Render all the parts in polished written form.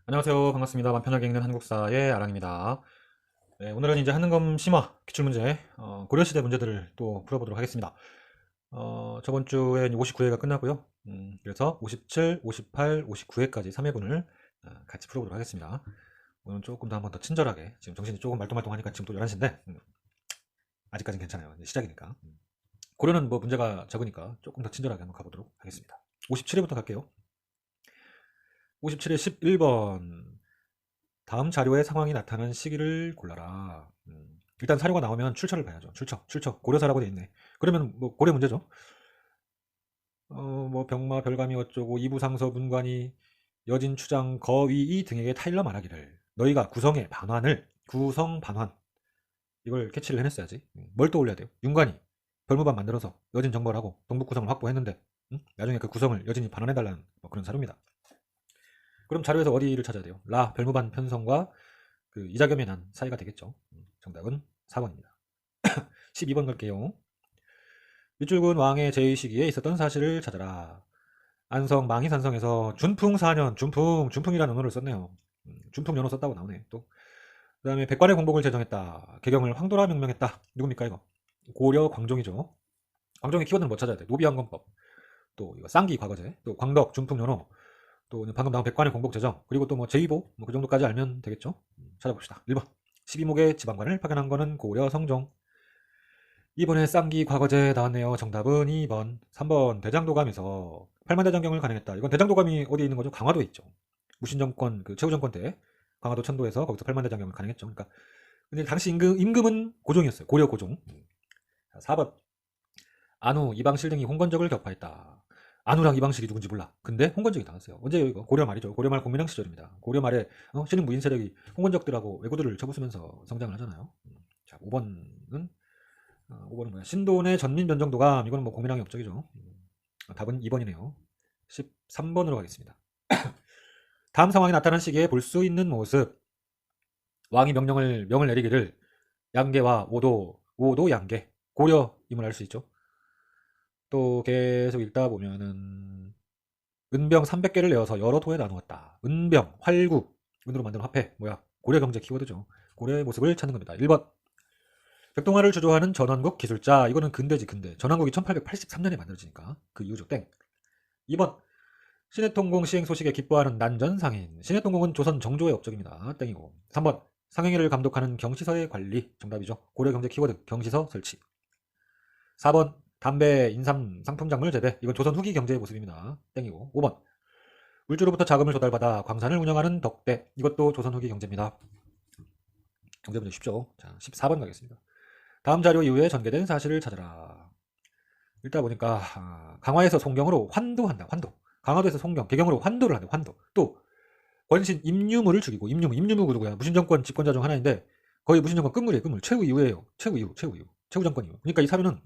안녕하세요. 반갑습니다. 마음 편하게 읽는 한국사의 아랑입니다. 네, 오늘은 이제 한능검 심화 기출문제, 고려시대 문제들을 또 풀어보도록 하겠습니다. 저번 주에 59회가 끝나고요. 그래서 57, 58, 59회까지 3회분을 같이 풀어보도록 하겠습니다. 오늘 조금 더 한번 더 친절하게, 지금 정신이 조금 말똥말똥하니까 지금 또 11시인데, 아직까지는 괜찮아요. 이제 시작이니까. 고려는 뭐 문제가 적으니까 조금 더 친절하게 한번 가보도록 하겠습니다. 57회부터 갈게요. 57회 11번. 다음 자료의 상황이 나타난 시기를 골라라. 일단 사료가 나오면 출처를 봐야죠. 출처. 고려사라고 돼 있네. 그러면 뭐 고려 문제죠. 뭐 병마, 별감이 어쩌고 이부상서 문관이 여진, 추장, 거위이 등에게 타일러 말하기를 너희가 구성 반환 이걸 캐치를 해냈어야지. 뭘 떠올려야 돼요? 윤관이 별무반 만들어서 여진 정벌하고 동북 구성을 확보했는데 나중에 그 구성을 여진이 반환해달라는 뭐 그런 사료입니다. 그럼 자료에서 어디를 찾아야 돼요? 별무반 편성과 그 이자겸의 난 사이가 되겠죠. 정답은 4번입니다. 12번 갈게요. 밑줄근 왕의 제위 시기에 있었던 사실을 찾아라. 안성 망희산성에서 준풍 4년, 준풍이라는 언어를 썼네요. 준풍 연호 썼다고 나오네. 또 그다음에 백관의 공복을 제정했다. 개경을 황도라 명명했다. 누굽니까 이거? 고려 광종이죠. 광종의 키워드는 뭐 찾아야 돼? 노비왕건법, 또 이거 쌍기 과거제, 또 광덕, 준풍 연호, 또 방금 나온 백관의 공복 제정, 그리고 또 뭐 제2보 뭐 그 정도까지 알면 되겠죠. 찾아봅시다. 1번 12목의 지방관을 파견한 거는 고려 성종. 이번에 쌍기 과거제 나왔네요. 정답은 2번. 3번 대장도감에서 팔만대장경을 간행했다. 이건 대장도감이 어디에 있는 거죠? 강화도에 있죠. 무신정권 그 최후정권 때 강화도 천도에서 거기서 팔만대장경을 간행했죠. 그러니까 근데 당시 임금은 고종이었어요. 고려 고종. 4번 안우 이방실 등이 홍건적을 격파했다. 안우랑 이방실이 누군지 몰라. 근데 홍건적이 나왔어요. 언제요 이거? 고려 말이죠. 고려 말 공민왕 시절입니다. 고려 말에 신흥 무인 세력이 홍건적들하고 왜구들을 쳐부수면서 성장을 하잖아요. 자, 5번은 뭐야? 신돈의 전민변정도감. 이거는 뭐 공민왕의 업적이죠. 답은 2번이네요. 13번으로 가겠습니다. 다음 상황이 나타난 시기에 볼 수 있는 모습. 왕이 명을 내리기를 양계와 오도 양계. 고려임을 알 수 있죠. 또 계속 읽다 보면은 은병 300개를 내어서 여러 도에 나누었다. 은병, 활구, 은으로 만든 화폐. 뭐야? 고려 경제 키워드죠. 고려의 모습을 찾는 겁니다. 1번. 백동화를 주도하는 전원국 기술자. 이거는 근대지 근대. 전원국이 1883년에 만들어지니까 그 이유죠. 땡. 2번. 신해통공 시행 소식에 기뻐하는 난전상인. 신해통공은 조선 정조의 업적입니다. 땡이고. 3번. 상행위를 감독하는 경시서의 관리. 정답이죠. 고려 경제 키워드 경시서 설치. 4번. 담배, 인삼, 상품작물 재배. 이건 조선 후기 경제의 모습입니다. 땡이고. 5번. 물주로부터 자금을 조달받아 광산을 운영하는 덕대. 이것도 조선 후기 경제입니다. 경제 문제 쉽죠. 자, 14번 가겠습니다. 다음 자료 이후에 전개된 사실을 찾아라. 읽다 보니까 강화에서 송경으로 환도한다. 환도. 강화도에서 송경, 개경으로 환도를 한다. 환도. 또 권신 임유무를 죽이고 임유무가 누구야? 무신정권 집권자 중 하나인데 거의 무신정권 끝물이에요. 끝물. 최후 이후예요. 최후 이후. 최후 정권 이후. 그러니까 이 사료는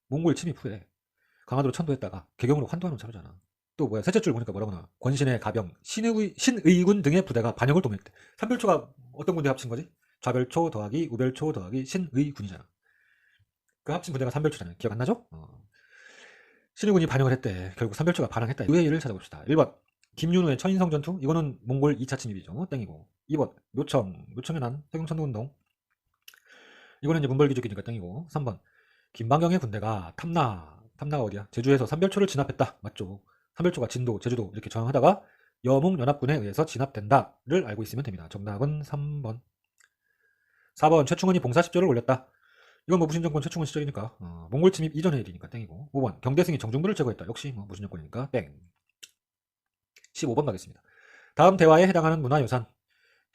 몽골 침입 후에 강화도로 천도했다가 개경으로 환도하는 사료잖아. 또 뭐야? 셋째 줄 보니까 뭐라고 나와? 권신의 가병, 신의군 등의 부대가 반역을 도모했대. 삼별초가 어떤 군대 합친 거지? 좌별초 더하기 우별초 더하기 신의군이잖아. 그 합친 부대가 삼별초잖아요. 기억 안 나죠? 신의군이 반역을 했대. 결국 삼별초가 반항했다. 그 일을 찾아봅시다. 1번 김윤우의 천인성 전투. 이거는 몽골 2차 침입이죠. 땡이고. 2번 노청의 난 세경천도운동. 이거는 이제 문벌기죽이니까 땡이고. 3번 김방경의 군대가 탐나가 어디야? 제주에서 삼별초를 진압했다. 맞죠? 삼별초가 진도, 제주도 이렇게 저항하다가 여몽연합군에 의해서 진압된다를 알고 있으면 됩니다. 정답은 3번. 4번 최충원이 봉사십조를 올렸다. 이건 뭐 무신정권 최충원 시절이니까 몽골 침입 이전의 일이니까 땡이고. 5번 경대승이 정중부를 제거했다. 역시 뭐 무신정권이니까 땡. 15번 가겠습니다. 다음 대화에 해당하는 문화유산.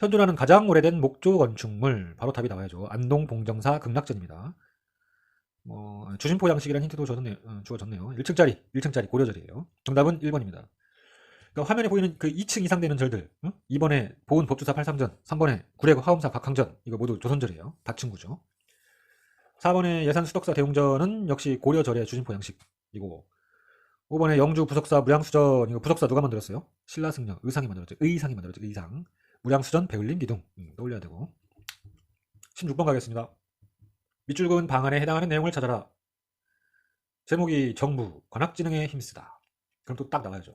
현존하는 가장 오래된 목조 건축물. 바로 답이 나와야죠. 안동 봉정사 극락전입니다. 주심포 양식이라는 힌트도 주어졌네요. 1층짜리 고려절이에요. 정답은 1번입니다. 그러니까 화면에 보이는 그 2층 이상 되는 절들, 2번에 보은 법주사 83전, 3번에 구례 화엄사 각항전, 이거 모두 조선절이에요. 다층구죠. 4번에 예산 수덕사 대웅전은 역시 고려절의 주심포 양식이고, 5번에 영주 부석사 무량수전, 이거 부석사 누가 만들었어요? 신라승려, 의상이 만들었죠. 의상. 무량수전, 배울림, 기둥. 떠올려야 되고. 16번 가겠습니다. 밑줄근 방안에 해당하는 내용을 찾아라. 제목이 정부, 관악진흥에 힘쓰다. 그럼 또 딱 나와야죠.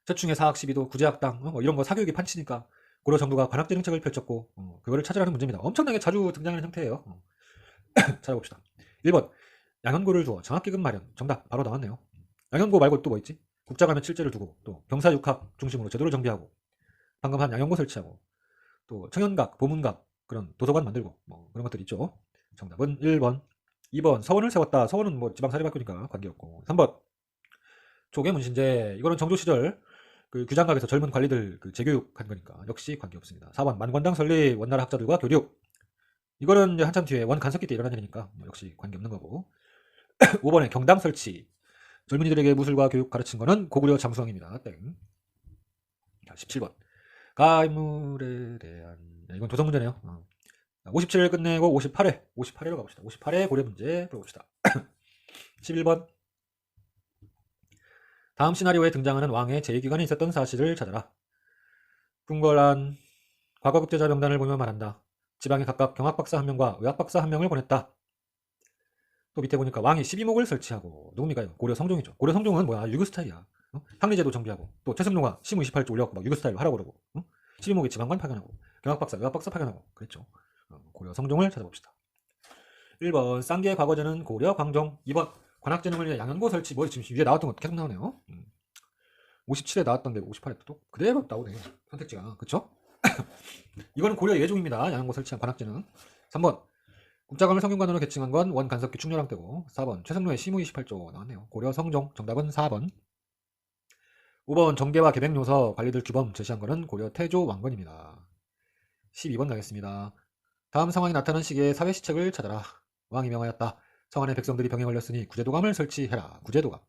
최충의 사학 시비도 구제학당 뭐 이런 거 사교육이 판치니까 고려 정부가 관학재능책을 펼쳤고 그거를 찾으라는 문제입니다. 엄청나게 자주 등장하는 형태예요. 찾아봅시다. 1번 양현고를 두어 장학기금 마련. 정답 바로 나왔네요. 양현고 말고 또 뭐 있지? 국자감에 칠제를 두고 또 병사육학 중심으로 제도를 정비하고 방금 한 양현고 설치하고 또 청년각, 보문각 그런 도서관 만들고 뭐 그런 것들 있죠. 정답은 1번. 2번 서원을 세웠다. 서원은 뭐 지방사립학교니까 관계없고. 3번 조계문신제. 이거는 정조 시절 그 규장각에서 젊은 관리들 그 재교육한 거니까 역시 관계없습니다. 4번 만관당 설립. 원나라 학자들과 교류. 이거는 이제 한참 뒤에 원간섭기 때 일어난 일이니까 역시 관계없는 거고. 5번에 경당 설치. 젊은이들에게 무술과 교육 가르친 거는 고구려 장수왕입니다. 땡. 자, 17번 가인물에 대한 이건 도성 문제네요. 57을 끝내고 58회로 가봅시다. 58회 고려 문제 풀어봅시다. 11번 다음 시나리오에 등장하는 왕의 제2기관이 있었던 사실을 찾아라. 궁궐안 과거 국제자 명단을 보며 말한다. 지방에 각각 경학박사 1명과 의학박사 1명을 보냈다. 또 밑에 보니까 왕이 12목을 설치하고 누굽니까? 고려 성종이죠. 고려 성종은 뭐야? 유교 스타일이야. 향리제도 정비하고 또 최승로가 시무 28조 올려갖고 막 유교 스타일로 하라고 그러고 12목이 지방관 파견하고 경학박사, 의학박사 파견하고 그랬죠. 고려 성종을 찾아봅시다. 1번 쌍계의 과거제는 고려 광종. 2번 관학재능을 위해 양현고 설치. 뭐 지금 위에 나왔던 거 계속 나오네요. 57에 나왔던데 58에 또 그대로 나오네. 선택지가. 그쵸? 이거는 고려 예종입니다. 양현고 설치한 관학재능. 3번 국자감을 성균관으로 개칭한 건 원간섭기 충렬왕 때고. 4번 최승로의 시무 28조 나왔네요. 고려 성종. 정답은 4번. 5번 정계와 계백요서 관리들 규범 제시한 거는 고려 태조 왕건입니다. 12번 가겠습니다. 다음 상황이 나타난 시기에 사회시책을 찾아라. 왕이 명하였다. 성안의 백성들이 병에 걸렸으니 구제도감을 설치해라. 구제도감.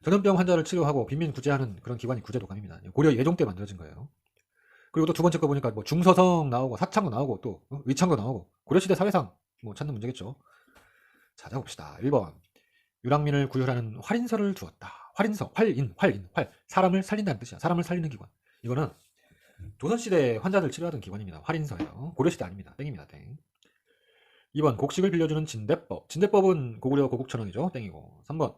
전염병 환자를 치료하고 빈민 구제하는 그런 기관이 구제도감입니다. 고려 예종 때 만들어진 거예요. 그리고 또 두 번째 거 보니까 뭐 중서성 나오고 사창도 나오고 또 의창도 나오고 고려시대 사회상 뭐 찾는 문제겠죠. 찾아봅시다. 1번 유랑민을 구휼하는 활인서를 두었다. 활인서, 활인. 사람을 살린다는 뜻이야. 사람을 살리는 기관. 이거는 조선시대 환자들 치료하던 기관입니다. 활인서예요. 고려시대 아닙니다. 땡입니다. 땡. 2번 곡식을 빌려주는 진대법. 진대법은 고구려 고국천왕이죠. 땡이고. 3번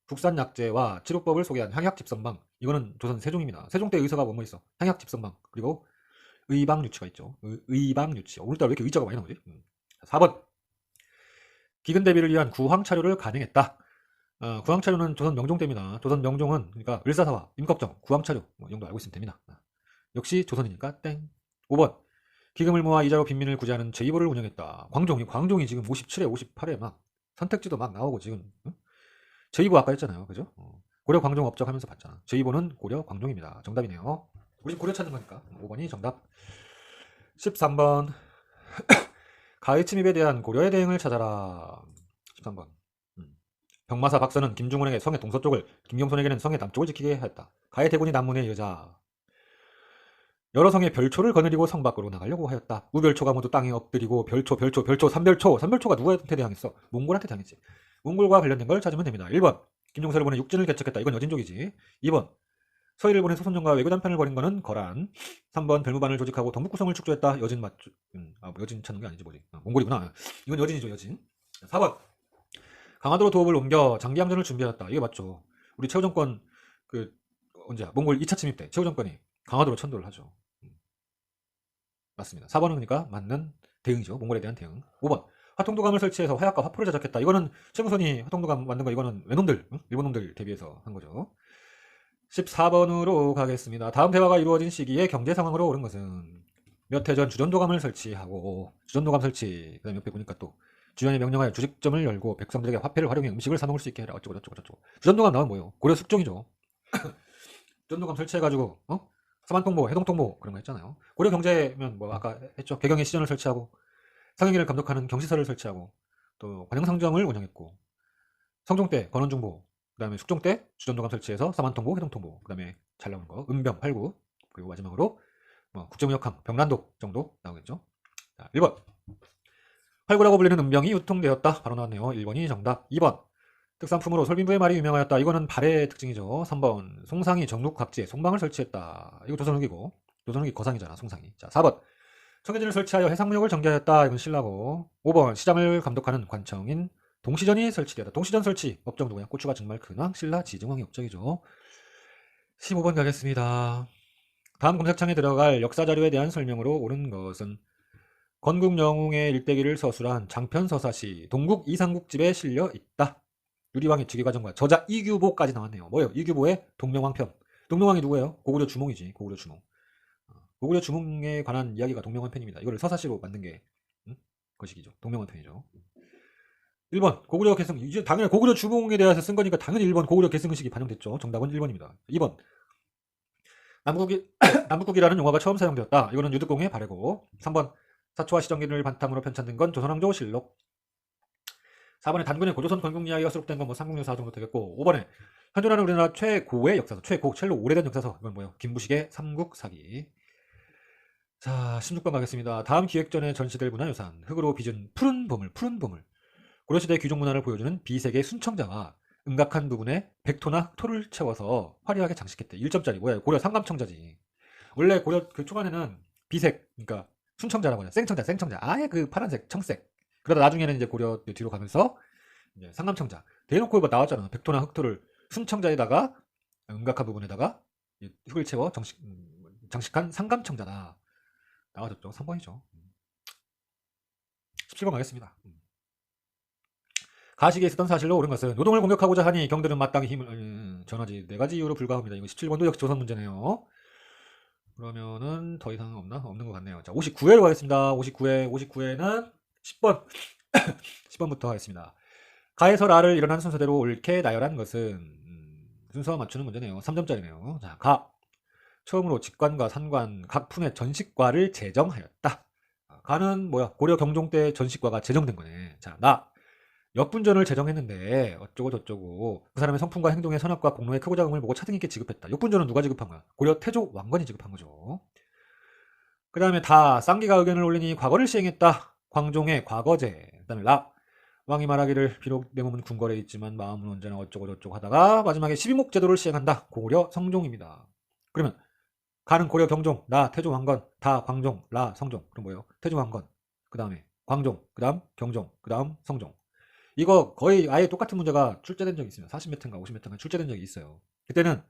국산약재와 치료법을 소개한 향약집선방. 이거는 조선 세종입니다. 세종 때 의서가 뭐뭐 있어? 향약집선방. 그리고 의방유치가 있죠. 의방유치. 오늘따라 왜 이렇게 의자가 많이 나오지? 4번 기근 대비를 위한 구황차료를 간행했다. 구황차료는 조선 명종 때입니다. 조선 명종은 그러니까 을사사와 임꺽정, 구황차료 뭐 이 정도 알고 있으면 됩니다. 역시 조선이니까 땡. 5번 기금을 모아 이자로 빈민을 구제하는 제2보를 운영했다. 광종이 지금 57회, 58회 막 선택지도 막 나오고 지금 제2보 아까 했잖아요. 그죠? 고려 광종 업적하면서 봤잖아. 제2보는 고려 광종입니다. 정답이네요. 우리 고려 찾는 거니까 5번이 정답. 13번 가의 침입에 대한 고려의 대응을 찾아라. 13번 병마사 박서는 김중훈에게 성의 동서쪽을, 김경손에게는 성의 남쪽을 지키게 하였다. 가의 대군이 남문의 여자. 여러 성의 별초를 거느리고 성 밖으로 나가려고 하였다. 우별초가 모두 땅에 엎드리고 별초, 삼별초가 누구한테 대항했어? 몽골한테 당했지. 몽골과 관련된 걸 찾으면 됩니다. 1번 김종서를 보내 육진을 개척했다. 이건 여진족이지. 2번 서희를 보내 소선정과 외교단편을 벌인 거는 거란. 3번 별무반을 조직하고 동북구성을 축조했다. 여진 맞죠? 여진 찾는 게 아니지 뭐지. 몽골이구나. 이건 여진이죠. 여진. 4번 강화도로 도읍을 옮겨 장기항전을 준비하였다. 이게 맞죠. 우리 최후정권 그 언제야? 몽골 2차 침입 때 최후정권이 강화도로 천도를 하죠. 맞습니다. 4번은 그러니까 맞는 대응이죠. 몽골에 대한 대응. 5번 화통도감을 설치해서 화약과 화포를 제작했다. 이거는 최무선이 화통도감 만든 거 이거는 외놈들, 일본 놈들 대비해서 한 거죠. 14번으로 가겠습니다. 다음 대화가 이루어진 시기에 경제 상황으로 옳은 것은 몇 해 전 주전도감을 설치하고 주전도감 설치. 그다음에 옆에 보니까 또 주연이 명령하여 주식점을 열고 백성들에게 화폐를 활용해 음식을 사 먹을 수 있게 해라. 어쩌고 저쩌고. 주전도감 나오면 뭐예요? 고려 숙종이죠. 주전도감 설치해가지고 서만통보, 해동통보 그런 거 했잖아요. 고려 경제면 뭐 아까 했죠. 개경의 시전을 설치하고 상행위를 감독하는 경시서를 설치하고 또 관영상정을 운영했고 성종 때 권원중보, 그다음에 숙종 때 주전도감 설치해서 서만통보, 해동통보, 그다음에 잘 나오는 거 은병, 활구, 그리고 마지막으로 뭐 국제무역항, 병란독 정도 나오겠죠. 자, 1번 활구라고 불리는 은병이 유통되었다. 바로 나왔네요. 1번이 정답. 2번 특산품으로 솔빈부의 말이 유명하였다. 이거는 발의 특징이죠. 3번 송상이 정록 각지에 송방을 설치했다. 이거 조선후기고 조선후기 거상이잖아. 송상이. 자, 4번 청해진을 설치하여 해상무역을 전개하였다. 이건 신라고. 5번 시장을 감독하는 관청인 동시전이 설치되었다. 동시전 설치 업적 누구야? 고추가 정말 근황 신라 지정왕의 업적이죠. 15번 가겠습니다. 다음 검색창에 들어갈 역사자료에 대한 설명으로 옳은 것은 건국 영웅의 일대기를 서술한 장편서사시 동국 이상국집에 실려 있다. 유리왕의 즉위과정과 저자 이규보까지 나왔네요. 뭐예요? 이규보의 동명왕편. 동명왕이 누구예요? 고구려 주몽이지. 고구려 주몽. 고구려 주몽에 관한 이야기가 동명왕편입니다. 이거를 서사시로 만든 게 거시기죠. 동명왕편이죠. 1번 고구려 계승. 이제 당연히 고구려 주몽에 대해서 쓴 거니까 당연히 1번 고구려 계승식이 반영됐죠. 정답은 1번입니다. 2번 남국이, 남북국이라는 용어가 처음 사용되었다. 이거는 유득공의 발해고. 3번 사초와 시정기를 바탕으로 편찬된 건 조선왕조 실록. 4번에 단군의 고조선 건국 이야기가 수록된 건 뭐 삼국유사 정도 되겠고. 5번에 현존하는 우리나라 최고의 역사서, 최고 오래된 역사서. 이건 뭐예요? 김부식의 삼국사기. 자, 16번 가겠습니다. 다음 기획전에 전시될 문화유산 흙으로 빚은 푸른 보물. 고려시대 귀족 문화를 보여주는 비색의 순청자와 음각한 부분에 백토나 흑토를 채워서 화려하게 장식했대. 1점짜리. 뭐야? 고려 상감청자지. 원래 고려 그 초반에는 비색, 그러니까 순청자라고 하죠. 생청자. 아예 그 파란색, 청색. 그러다 나중에는 이제 고려 뒤로 가면서 이제 상감청자. 대놓고 뭐 나왔잖아. 백토나 흑토를 순청자에다가 음각한 부분에다가 흙을 채워 장식한 상감청자다. 나와줬죠. 3번이죠. 17번 가겠습니다. 가식에 있었던 사실로 옳은 것은 노동을 공격하고자 하니 경들은 마땅히 힘을 전하지. 4가지 이유로 불가합니다. 이거 17번도 역시 조선 문제네요. 그러면은 더 이상 없는 것 같네요. 자, 59회로 가겠습니다. 59회는 10번 10번부터 하겠습니다. 가에서 라를 일어난 순서대로 옳게 나열한 것은 순서 맞추는 문제네요. 3점짜리네요. 자, 가 처음으로 직관과 산관 각 품의 전식과를 제정하였다. 가는 뭐야? 고려 경종 때 전식과가 제정된 거네. 자, 나 역분전을 제정했는데 어쩌고 저쩌고 그 사람의 성품과 행동의 선악과 공로의 크고 작음을 보고 차등있게 지급했다. 역분전은 누가 지급한 거야? 고려 태조 왕건이 지급한 거죠. 그 다음에 다 쌍기가 의견을 올리니 과거를 시행했다. 광종의 과거제. 그 다음에 라 왕이 말하기를 비록 내 몸은 궁궐에 있지만 마음은 언제나 어쩌고 저쩌고 하다가 마지막에 12목 제도를 시행한다. 고려 성종입니다. 그러면 가는 고려 경종, 나 태조 왕건, 다 광종, 라 성종. 그럼 뭐예요? 태조 왕건, 그 다음에 광종, 그 다음 경종, 그 다음 성종. 이거 거의 아예 똑같은 문제가 출제된 적이 있습니다. 40m인가 50m인가 출제된 적이 있어요. 그때는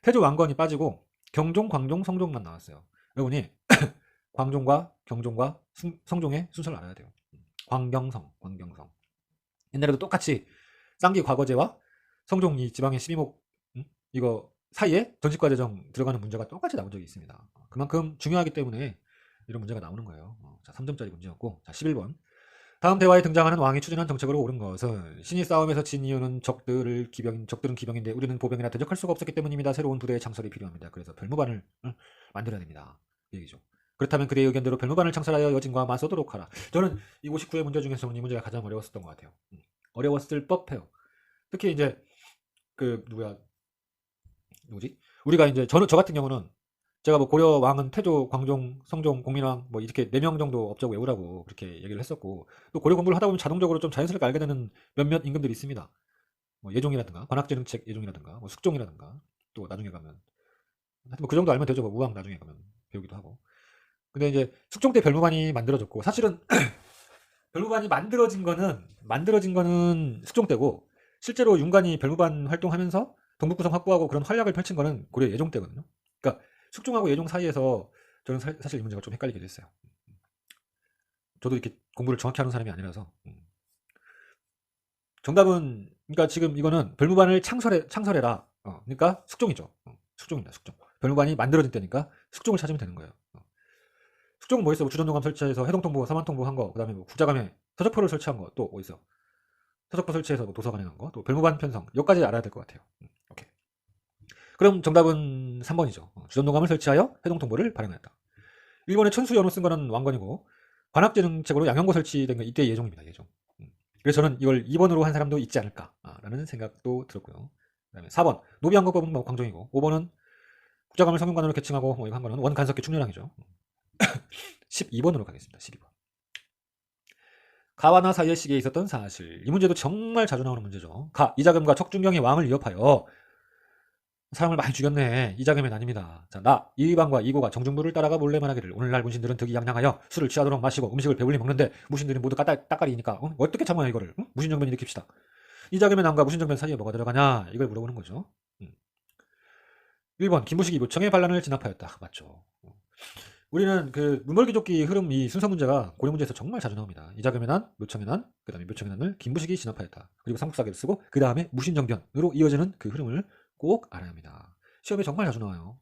태조 왕건이 빠지고 경종, 광종, 성종만 나왔어요. 여러분이 광종과 경종과 성종의 순서를 알아야 돼요. 광경성. 옛날에도 똑같이 쌍기 과거제와 성종 이 지방의 12목 이거 사이에 전식과 제정 들어가는 문제가 똑같이 나온 적이 있습니다. 그만큼 중요하기 때문에 이런 문제가 나오는 거예요. 자, 3점짜리 문제였고. 자, 11번. 다음 대화에 등장하는 왕이 추진한 정책으로 옳은 것은 신이 싸움에서 진 이유는 적들은 기병인데 우리는 보병이라 대적할 수가 없었기 때문입니다. 새로운 부대의 창설이 필요합니다. 그래서 별무반을 만들어야 됩니다. 이 얘기죠. 그렇다면 그대의 의견대로 별무반을 창설하여 여진과 맞서도록 하라. 저는 이 59의 문제 중에서는 이 문제가 가장 어려웠었던 것 같아요. 어려웠을 법해요. 특히 이제 누구지? 우리가 이제 저 같은 경우는 제가 뭐 고려 왕은 태조, 광종, 성종, 공민왕 뭐 이렇게 4명 정도 업적 외우라고 그렇게 얘기를 했었고 또 고려 공부를 하다 보면 자동적으로 좀 자연스럽게 알게 되는 몇몇 임금들이 있습니다. 뭐 예종이라든가 관악제능책 예종이라든가 뭐 숙종이라든가 또 나중에 가면 하여튼 뭐 그 정도 알면 되죠. 뭐 우왕 나중에 가면 배우기도 하고. 근데 이제 숙종 때 별무반이 만들어졌고 사실은 별무반이 만들어진 거는 숙종 때고 실제로 윤관이 별무반 활동하면서 동북구성 확보하고 그런 활약을 펼친 거는 고려 예종 때거든요. 그러니까 숙종하고 예종 사이에서 저는 사실 이 문제가 좀 헷갈리게 됐어요. 저도 이렇게 공부를 정확히 하는 사람이 아니라서. 정답은 그러니까 지금 이거는 별무반을 창설해라. 그러니까 숙종이죠. 숙종입니다. 숙종. 별무반이 만들어진 때니까 숙종을 찾으면 되는 거예요. 숙종은 뭐 있어? 주전동감 설치해서 해동통보, 사만통보 한 거, 그다음에 뭐 국자감에 서적포를 설치한 거, 또 뭐 있어? 서적포 설치해서 뭐 도서관에 한 거, 또 별무반 편성. 여기까지 알아야 될 것 같아요. 오케이. 그럼 정답은 3번이죠. 주전동감을 설치하여 해동통보를 발행하였다. 일본의 천수연호 쓴 거는 왕건이고 관악제능책으로 양형고 설치된 건 이때 예종입니다. 예종. 그래서 저는 이걸 2번으로 한 사람도 있지 않을까라는 생각도 들었고요. 그다음에 4번 노비왕국법은 뭐 광종이고 5번은 국자감을 성균관으로 계층하고 뭐 이거 한 거는 원간섭기 충렬왕이죠. 12번으로 가겠습니다. 12번. 가와 나 사이의 시기에 있었던 사실. 이 문제도 정말 자주 나오는 문제죠. 가 이자금과 척준경이 왕을 위협하여 사람을 많이 죽였네. 이자금의 난입니다. 자, 나 이의방과 이고가 정중부를 따라가 몰래 말하기를 오늘날 문신들은 득이 양양하여 술을 취하도록 마시고 음식을 배불리 먹는데 무신들이 모두 따까리니까 어떻게 참아요 이거를? 무신정변 일으킵시다. 이자금의 난과 무신정변 사이에 뭐가 들어가냐 이걸 물어보는 거죠. 1번 김부식이 묘청의 반란을 진압하였다. 맞죠. 우리는 그 문벌귀족기 흐름 이 순서 문제가 고려 문제에서 정말 자주 나옵니다. 이자겸의 난, 묘청의 난, 그 다음에 묘청의 난을 김부식이 진압하였다. 그리고 삼국사기를 쓰고 그 다음에 무신정변으로 이어지는 그 흐름을 꼭 알아야 합니다. 시험에 정말 자주 나와요.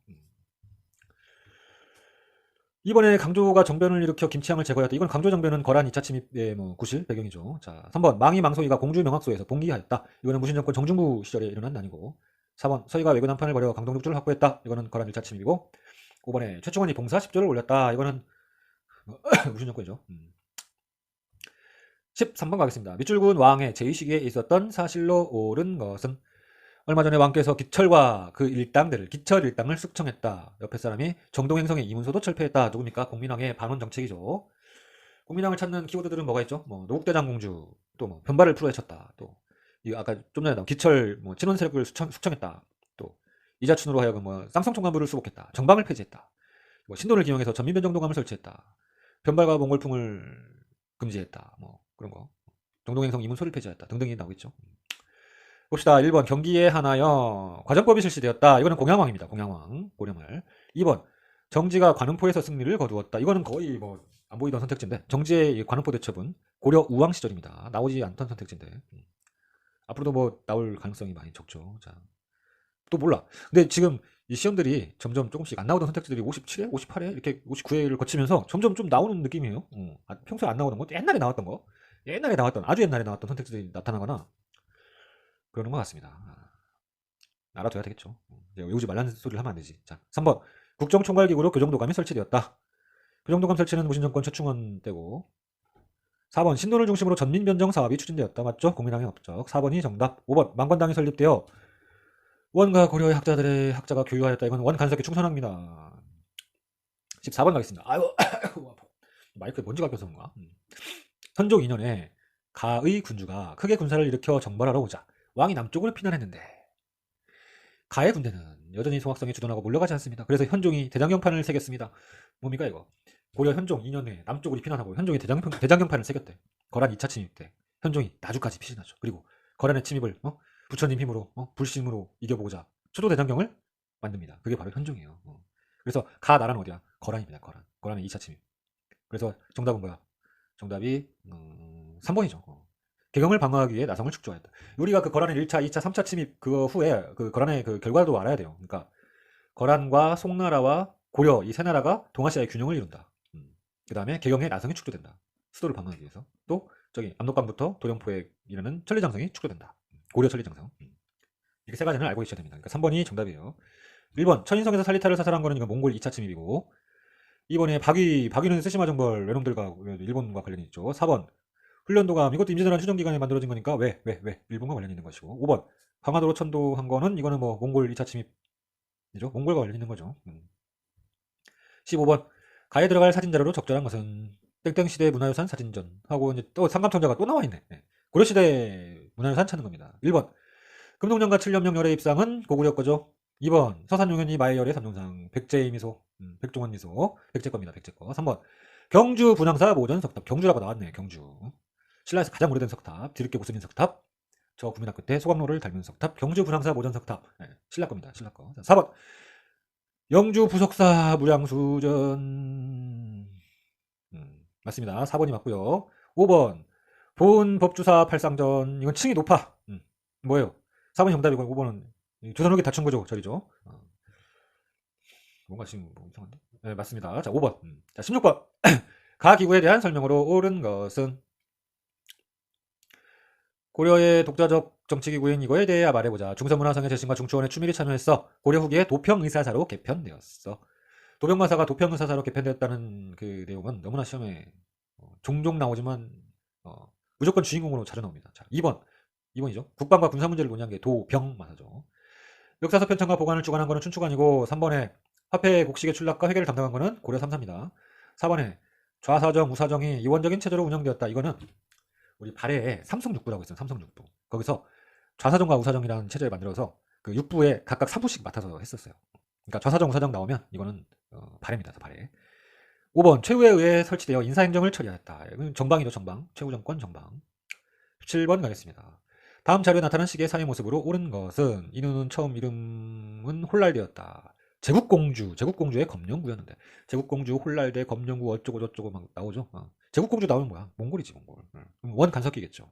이번에 강조가 정변을 일으켜 김치향을 제거했다. 이건 강조 정변은 거란 2차 침입의 뭐 구실 배경이죠. 자, 3번 망이 망소이가 공주 명학소에서 봉기하였다. 이거는 무신정권 정중부 시절에 일어난 난이고. 4번 서희가 외교 남판을 벌여 강동육주를 확보했다. 이거는 거란 1차 침입이고. 5번에 최충원이 봉사 10조를 올렸다. 이거는 무신정권이죠. 13번 가겠습니다. 밑줄군 왕의 제2시기에 있었던 사실로 옳은 것은 얼마 전에 왕께서 기철과 그 일당들을 기철 일당을 숙청했다. 옆에 사람이 정동행성의 이문소도 철폐했다. 누굽니까? 공민왕의 반원 정책이죠. 공민왕을 찾는 키워드들은 뭐가 있죠? 뭐 노국대장 공주, 또 뭐 변발을 풀어헤쳤다. 또 이 아까 좀 전에 나온 기철 뭐 친원 세력을 숙청했다. 또 이자춘으로 하여금 뭐 쌍성총관부를 수복했다. 정방을 폐지했다. 뭐 신도를 기용해서 전민변정도감을 설치했다. 변발과 몽골풍을 금지했다. 뭐 그런 거. 정동행성 이문소를 폐지했다. 등등이 나오겠죠. 봅시다. 1번 경기에 한하여 과정법이 실시되었다. 이거는 공양왕입니다. 공양왕 고려말. 2번 정지가 관음포에서 승리를 거두었다. 이거는 거의 뭐 안 보이던 선택지인데 정지의 관음포 대첩은 고려 우왕 시절입니다. 나오지 않던 선택지인데 앞으로도 뭐 나올 가능성이 많이 적죠. 자, 또 몰라. 근데 지금 이 시험들이 점점 조금씩 안 나오던 선택지들이 57회, 58회 이렇게 59회를 거치면서 점점 좀 나오는 느낌이에요. 평소에 안 나오던 거, 옛날에 나왔던 거, 옛날에 나왔던 아주 옛날에 나왔던 선택지들이 나타나거나 그러는 것 같습니다. 알아둬야 되겠죠. 외우지 말라는 소리를 하면 안 되지. 자, 3번 국정총괄기구로 교정도감이 설치되었다. 교정도감 설치는 무신정권 최충원 때고. 4번 신도를 중심으로 전민변정 사업이 추진되었다. 맞죠? 국민당의 업적. 4번이 정답. 5번 망건당이 설립되어 원과 고려의 학자가 교유하였다. 이건 원 간섭에 충선합니다. 14번 가겠습니다. 아유, 마이크에 먼지가 껴서 그런가? 선조 2년에 가의 군주가 크게 군사를 일으켜 정벌하러 오자 왕이 남쪽으로 피난했는데 가의 군대는 여전히 송악성에 주둔하고 물러가지 않습니다. 그래서 현종이 대장경판을 새겼습니다. 뭡니까 이거? 고려 현종 2년에 남쪽으로 피난하고 현종이 대장경판을 새겼대. 거란 2차 침입 때 현종이 나주까지 피신하죠. 그리고 거란의 침입을 부처님 힘으로 불심으로 이겨보고자 초도 대장경을 만듭니다. 그게 바로 현종이에요. 그래서 가 나라는 어디야? 거란입니다. 거란의 2차 침입. 그래서 정답은 뭐야? 정답이 3번이죠. 개경을 방어하기 위해 나성을 축조하였다. 우리가 그 거란의 1차, 2차, 3차 침입 그 후에 그 거란의 그 결과도 알아야 돼요. 그러니까 거란과 송나라와 고려 이 세 나라가 동아시아의 균형을 이룬다. 그 다음에 개경에 나성이 축조된다. 수도를 방어하기 위해서. 또 저기 압록강부터 도령포에 이르는 천리장성이 축조된다. 고려 천리장성. 이렇게 세 가지는 알고 있어야 됩니다. 그러니까 3번이 정답이에요. 1번 천인성에서 살리타를 사살한 거는 이건 몽골 2차 침입이고 2번에 박위는 세시마 정벌 외놈들과 일본과 관련이 있죠. 4번 훈련도감 이것도 임진왜란 휴전기간에 만들어진 거니까 왜 일본과 관련이 있는 것이고 5번 강화도로 천도한 거는 이거는 뭐 몽골 2차 침입이죠. 몽골과 관련이 있는 거죠. 15번 가에 들어갈 사진자료로 적절한 것은 땡땡시대 문화유산 사진전 하고 이제 또 상감천자가 또 나와 있네. 고려시대 문화유산 찾는 겁니다. 1번 금동령과 칠염령 열의 입상은 고구려 거죠. 2번 서산용현이 마의열의 삼룡상 백제의 미소 백종원 미소 백제 겁니다. 백제 거. 3번 경주 분황사 모전 석탑 경주라고 나왔네. 경주 신라에서 가장 오래된 석탑 뒤늦게 고스민 석탑 저 국민학교 때 소각로를 닮은 석탑 경주 분황사 모전 석탑 신라 겁니다. 신라 거. 4번 영주 부석사 무량수전 맞습니다. 4번이 맞고요. 5번 본 법주사 팔상전 이건 층이 높아. 뭐예요? 4번이 정답이고 5번은 조선후기 다춘 거죠. 절이죠. 뭔가 지금 뭐 이상한데? 네, 맞습니다. 자, 5번. 자, 16번. 가 기구에 대한 설명으로 옳은 것은 고려의 독자적 정치기구인 이거에 대해 말해보자. 중서문화상의 재신과 중추원에 추밀히 참여했어. 고려 후기에 도평의사사로 개편되었어. 도평마사가 도평의사사로 개편되었다는 그 내용은 너무나 시험에 종종 나오지만 무조건 주인공으로 자주 나옵니다. 자, 2번이죠. 국방과 군사 문제를 논의한 게 도병마사죠. 역사서 편찬과 보관을 주관한 거는 춘추관이고 3번에 화폐 곡식의 출납과 회계를 담당한 거는 고려 3사입니다. 4번에 좌사정, 우사정이 이원적인 체제로 운영되었다. 이거는 우리 발해에 삼성육부라고 있어요. 삼성육부. 거기서 좌사정과 우사정이라는 체제를 만들어서 그 육부에 각각 3부씩 맡아서 했었어요. 그러니까 좌사정, 우사정 나오면 이거는 발해입니다. 발해. 5번 최후에 의해 설치되어 인사행정을 처리하였다. 이건 정방이죠. 정방. 최후 정권 정방. 7번 가겠습니다. 다음 자료에 나타난 시기의 사회 모습으로 옳은 것은 이누는 처음 이름은 홀랄대였다. 제국공주의 검령구였는데 제국공주 홀랄대 검령구 어쩌고 저쩌고 막 나오죠. 제국공주 나오면 뭐야? 몽골이지 몽골. 그럼 원 간섭기겠죠.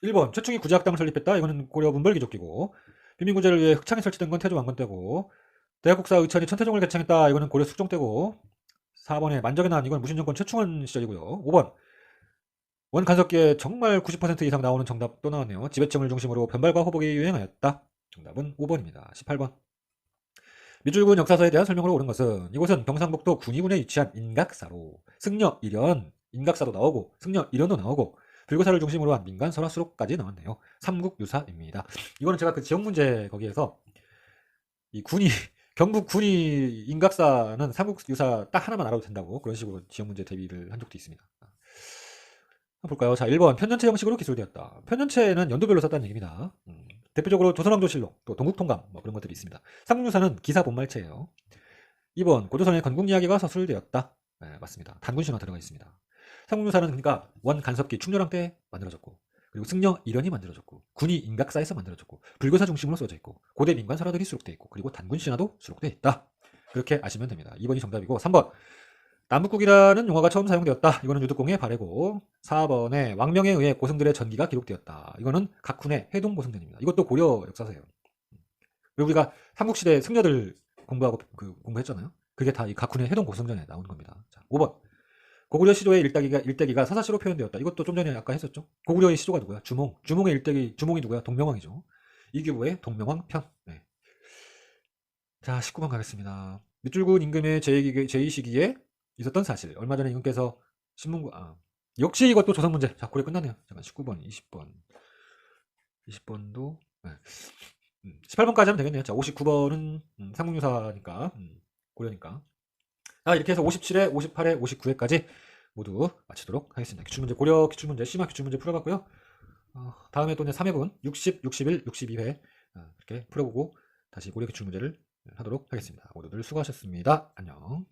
1번 최충이 구제학당을 설립했다. 이거는 고려 문벌귀족기고 빈민구제를 위해 흑창에 설치된 건 태조 왕건 때고 대학국사 의천이 천태종을 개창했다. 이거는 고려 숙종 때고 4번에 만적의 난 이건 무신정권 최충원 시절이고요. 5번 원 간섭기에 정말 90% 이상 나오는 정답 또 나왔네요. 지배층을 중심으로 변발과 호복이 유행하였다. 정답은 5번입니다. 18번 밑줄근 역사서에 대한 설명으로 옳은 것은 이곳은 경상북도 군위군에 위치한 인각사로 승려 일연 인각사도 나오고 승려 일연도 나오고 불교사를 중심으로 한 민간 설화 수록까지 나왔네요. 삼국유사입니다. 이거는 제가 그 지역 문제 거기에서 이 군이 경북 군이 인각사는 삼국유사 딱 하나만 알아도 된다고 그런 식으로 지역 문제 대비를 한 적도 있습니다. 볼까요? 자, 1번 편년체 형식으로 기술되었다. 편년체는 연도별로 썼다는 얘기입니다. 대표적으로 조선왕조실록, 또 동국통감 뭐 그런 것들이 있습니다. 삼국유사는 기사 본말체예요. 2번 고조선의 건국 이야기가 서술되었다. 네, 맞습니다. 단군신화 들어가 있습니다. 삼국유사는 그러니까 원 간섭기 충렬왕 때 만들어졌고 그리고 승려 일연이 만들어졌고 군이 인각사에서 만들어졌고 불교사 중심으로 써져 있고 고대 민관 설화들이 수록되어 있고 그리고 단군신화도 수록되어 있다. 그렇게 아시면 됩니다. 2번이 정답이고 3번 남북국이라는 용어가 처음 사용되었다. 이거는 유득공의 발해고 4번에 왕명에 의해 고승들의 전기가 기록되었다. 이거는 각훈의 해동고승전입니다. 이것도 고려 역사서예요. 그리고 우리가 삼국시대 승려들 공부하고 공부했잖아요. 그게 다 이 각훈의 해동고승전에 나오는 겁니다. 자, 5번 고구려 시조의 일대기가 사사시로 표현되었다. 이것도 좀 전에 아까 했었죠. 고구려의 시조가 누구야? 주몽의 일대기 주몽이 누구야? 동명왕이죠. 이규보의 동명왕 편. 네. 자 19번 가겠습니다. 밑줄군 임금의 제2시기에 있었던 사실. 얼마 전에 임금께서 신문고 역시 이것도 조선 문제. 자 고려 끝났네요. 잠깐 19번 20번도 네. 18번까지 하면 되겠네요. 자 59번은 삼국유사니까 고려니까. 이렇게 해서 57회 58회 59회까지 모두 마치도록 하겠습니다. 기출문제 고려 기출문제 심화 기출문제 풀어봤고요. 다음에 또 3회분 60, 61, 62회 이렇게 풀어보고 다시 고려 기출문제를 하도록 하겠습니다. 모두들 수고하셨습니다. 안녕.